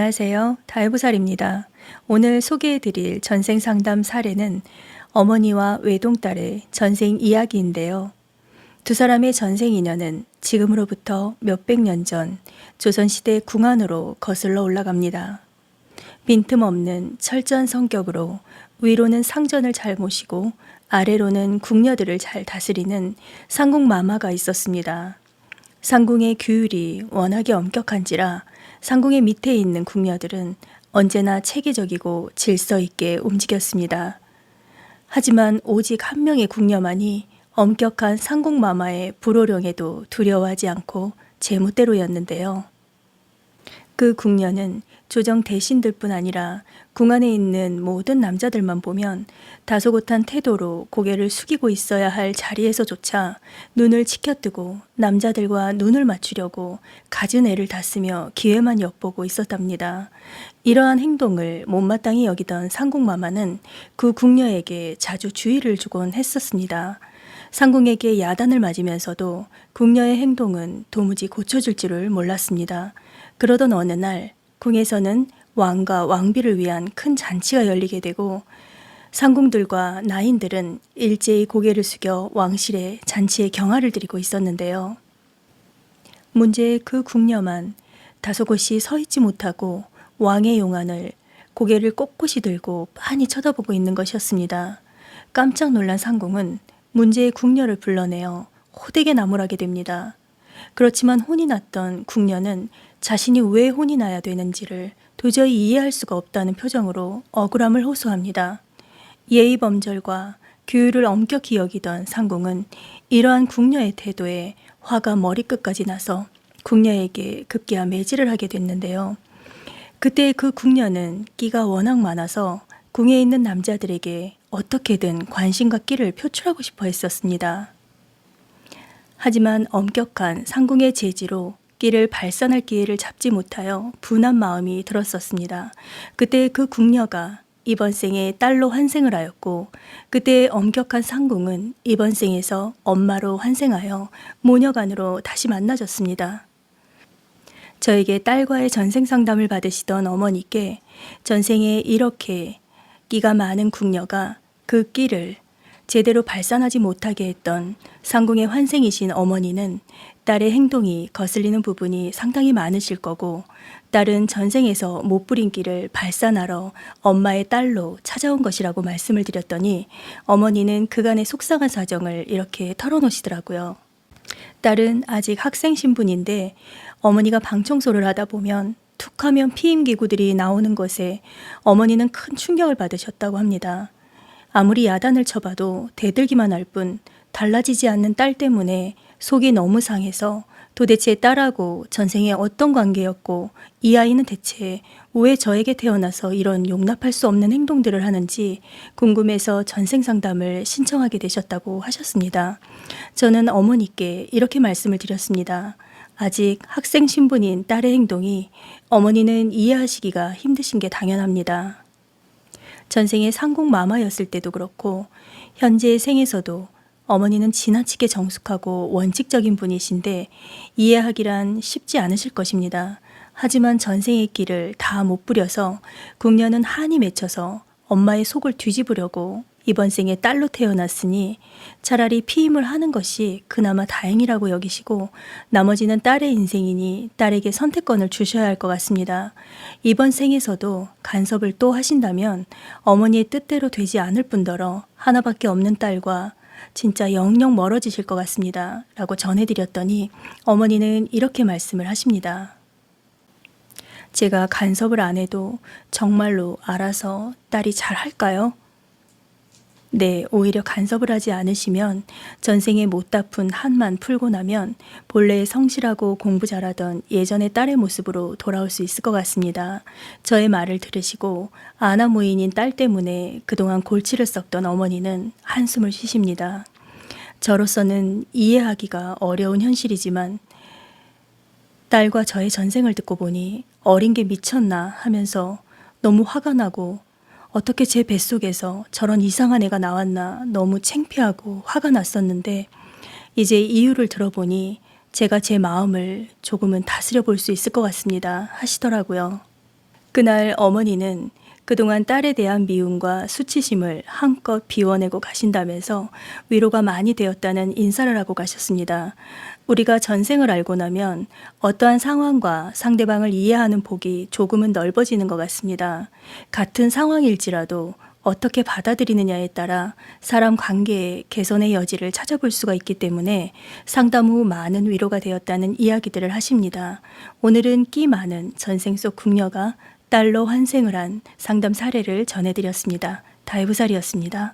안녕하세요. 다혜보살입니다. 오늘 소개해드릴 전생상담 사례는 어머니와 외동딸의 전생 이야기인데요. 두 사람의 전생 인연은 지금으로부터 몇백 년 전 조선시대 궁안으로 거슬러 올라갑니다. 빈틈없는 철저한 성격으로 위로는 상전을 잘 모시고 아래로는 궁녀들을 잘 다스리는 상궁마마가 있었습니다. 상궁의 규율이 워낙에 엄격한지라 상궁의 밑에 있는 궁녀들은 언제나 체계적이고 질서 있게 움직였습니다. 하지만 오직 한 명의 궁녀만이 엄격한 상궁마마의 불호령에도 두려워하지 않고 제멋대로였는데요. 그 궁녀는 조정 대신들뿐 아니라 궁 안에 있는 모든 남자들만 보면 다소곳한 태도로 고개를 숙이고 있어야 할 자리에서조차 눈을 치켜뜨고 남자들과 눈을 맞추려고 갖은 애를 다 쓰며 기회만 엿보고 있었답니다. 이러한 행동을 못마땅히 여기던 상궁마마는 그 궁녀에게 자주 주의를 주곤 했었습니다. 상궁에게 야단을 맞으면서도 궁녀의 행동은 도무지 고쳐질 줄을 몰랐습니다. 그러던 어느 날 궁에서는 왕과 왕비를 위한 큰 잔치가 열리게 되고 상궁들과 나인들은 일제히 고개를 숙여 왕실의 잔치에 경하를 드리고 있었는데요. 문제의 그 궁녀만 다소곳이 서 있지 못하고 왕의 용안을 고개를 꼿꼿이 들고 빤히 쳐다보고 있는 것이었습니다. 깜짝 놀란 상궁은 문제의 궁녀를 불러내어 호되게 나무라게 됩니다. 그렇지만 혼이 났던 궁녀는 자신이 왜 혼이 나야 되는지를 도저히 이해할 수가 없다는 표정으로 억울함을 호소합니다. 예의범절과 규율을 엄격히 여기던 상궁은 이러한 궁녀의 태도에 화가 머리끝까지 나서 궁녀에게 급기야 매질을 하게 됐는데요. 그때 그 궁녀는 끼가 워낙 많아서 궁에 있는 남자들에게 어떻게든 관심과 끼를 표출하고 싶어 했었습니다. 하지만 엄격한 상궁의 제지로 끼를 발산할 기회를 잡지 못하여 분한 마음이 들었었습니다. 그때 그 궁녀가 이번 생에 딸로 환생을 하였고 그때 엄격한 상궁은 이번 생에서 엄마로 환생하여 모녀간으로 다시 만나졌습니다. 저에게 딸과의 전생 상담을 받으시던 어머니께 전생에 이렇게 끼가 많은 궁녀가 그 끼를 제대로 발산하지 못하게 했던 상궁의 환생이신 어머니는 딸의 행동이 거슬리는 부분이 상당히 많으실 거고 딸은 전생에서 못 부린 끼를 발산하러 엄마의 딸로 찾아온 것이라고 말씀을 드렸더니 어머니는 그간의 속상한 사정을 이렇게 털어놓으시더라고요. 딸은 아직 학생 신분인데 어머니가 방 청소를 하다 보면 툭하면 피임기구들이 나오는 것에 어머니는 큰 충격을 받으셨다고 합니다. 아무리 야단을 쳐봐도 대들기만 할 뿐 달라지지 않는 딸 때문에 속이 너무 상해서 도대체 딸하고 전생에 어떤 관계였고 이 아이는 대체 왜 저에게 태어나서 이런 용납할 수 없는 행동들을 하는지 궁금해서 전생 상담을 신청하게 되셨다고 하셨습니다. 저는 어머니께 이렇게 말씀을 드렸습니다. 아직 학생 신분인 딸의 행동이 어머니는 이해하시기가 힘드신 게 당연합니다. 전생에 상궁마마였을 때도 그렇고 현재의 생에서도 어머니는 지나치게 정숙하고 원칙적인 분이신데 이해하기란 쉽지 않으실 것입니다. 하지만 전생의 끼를 다 못 부려서 궁녀는 한이 맺혀서 엄마의 속을 뒤집으려고 이번 생에 딸로 태어났으니 차라리 피임을 하는 것이 그나마 다행이라고 여기시고 나머지는 딸의 인생이니 딸에게 선택권을 주셔야 할 것 같습니다. 이번 생에서도 간섭을 또 하신다면 어머니의 뜻대로 되지 않을 뿐더러 하나밖에 없는 딸과 진짜 영영 멀어지실 것 같습니다. 라고 전해드렸더니 어머니는 이렇게 말씀을 하십니다. 제가 간섭을 안 해도 정말로 알아서 딸이 잘 할까요? 네, 오히려 간섭을 하지 않으시면 전생에 못 다푼 한만 풀고 나면 본래의 성실하고 공부 잘하던 예전의 딸의 모습으로 돌아올 수 있을 것 같습니다. 저의 말을 들으시고 아나무인인 딸 때문에 그동안 골치를 썩던 어머니는 한숨을 쉬십니다. 저로서는 이해하기가 어려운 현실이지만 딸과 저의 전생을 듣고 보니 어린 게 미쳤나 하면서 너무 화가 나고 어떻게 제 뱃속에서 저런 이상한 애가 나왔나 너무 창피하고 화가 났었는데 이제 이유를 들어보니 제가 제 마음을 조금은 다스려 볼 수 있을 것 같습니다 하시더라고요. 그날 어머니는 그동안 딸에 대한 미움과 수치심을 한껏 비워내고 가신다면서 위로가 많이 되었다는 인사를 하고 가셨습니다. 우리가 전생을 알고 나면 어떠한 상황과 상대방을 이해하는 폭이 조금은 넓어지는 것 같습니다. 같은 상황일지라도 어떻게 받아들이느냐에 따라 사람 관계의 개선의 여지를 찾아볼 수가 있기 때문에 상담 후 많은 위로가 되었다는 이야기들을 하십니다. 오늘은 끼 많은 전생 속 궁녀가 딸로 환생을 한 상담 사례를 전해드렸습니다. 다이브살이었습니다.